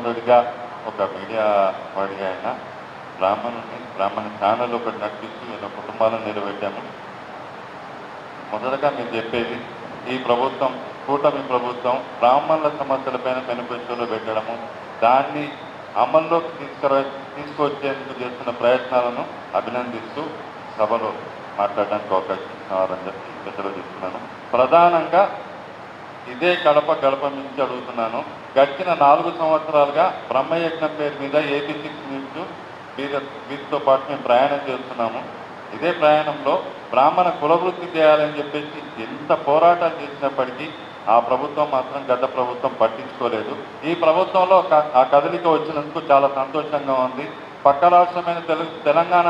మొదటిగా ఒక మీడియా వాడిగా అయిన బ్రాహ్మణ ఛానల్ ఒకటి నడిపిస్తూ ఇలా కుటుంబాలను నిలబెట్టాము. మొదటగా మీరు చెప్పేది ఈ ప్రభుత్వం కూటమి ప్రభుత్వం బ్రాహ్మణుల సమస్యలపైన మేనిఫెస్టోలో పెట్టడము, దాన్ని అమల్లోకి తీసుకొచ్చేందుకు చేస్తున్న ప్రయత్నాలను అభినందిస్తూ సభలో మాట్లాడడానికి అవకాశం ఇస్తున్నారని చెప్పి పెద్దలు చెప్తున్నాను. ప్రధానంగా ఇదే గడప నుంచి అడుగుతున్నాను. గడిచిన 4 సంవత్సరాలుగా బ్రహ్మయజ్ఞం పేరు మీద AP6 న్యూస్ వీరితో పాటు మేము ప్రయాణం చేస్తున్నాము. ఇదే ప్రయాణంలో బ్రాహ్మణ కులవృత్తి చేయాలని చెప్పేసి ఎంత పోరాటాలు చేసినప్పటికీ ఆ ప్రభుత్వం మాత్రం గత ప్రభుత్వం పట్టించుకోలేదు. ఈ ప్రభుత్వంలో ఆ కదలిక వచ్చినందుకు చాలా సంతోషంగా ఉంది. పక్క రాష్ట్రమైన తెలంగాణ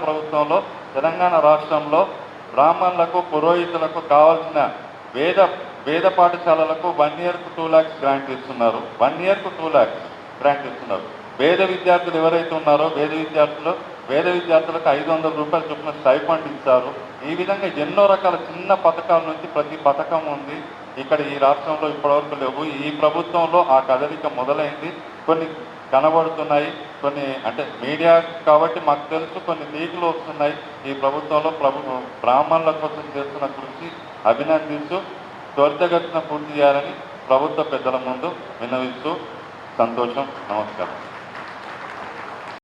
ప్రభుత్వంలో తెలంగాణ రాష్ట్రంలో బ్రాహ్మణులకు పురోహితులకు కావాల్సిన వేద పాఠశాలలకు 1 yearకు 2 lakhs గ్రాంట్ ఇస్తున్నారు. 1 yearకు 2 lakhs గ్రాంట్ ఇస్తున్నారు. వేద విద్యార్థులు ఎవరైతే ఉన్నారో వేద విద్యార్థులకు 500 రూపాయల చొప్పున స్టైఫండ్ ఇస్తారు. ఈ విధంగా ఎన్నో రకాల చిన్న పథకాల నుంచి ప్రతి పథకం ఉంది. ఇక్కడ ఈ రాష్ట్రంలో ఇప్పటివరకు లేవు. ఈ ప్రభుత్వంలో ఆ కదలిక మొదలైంది. కొన్ని కనబడుతున్నాయి, కొన్ని అంటే మీడియా కాబట్టి మాకు తెలుసు, కొన్ని లీకులు వస్తున్నాయి. ఈ ప్రభుత్వంలో బ్రాహ్మణుల కోసం చేస్తున్న కృషి అభినందిస్తూ త్వరితగతిన పూర్తి చేయాలని ప్రభుత్వ పెద్దల ముందు విన్నవిస్తూ సంతోషం. నమస్కారం.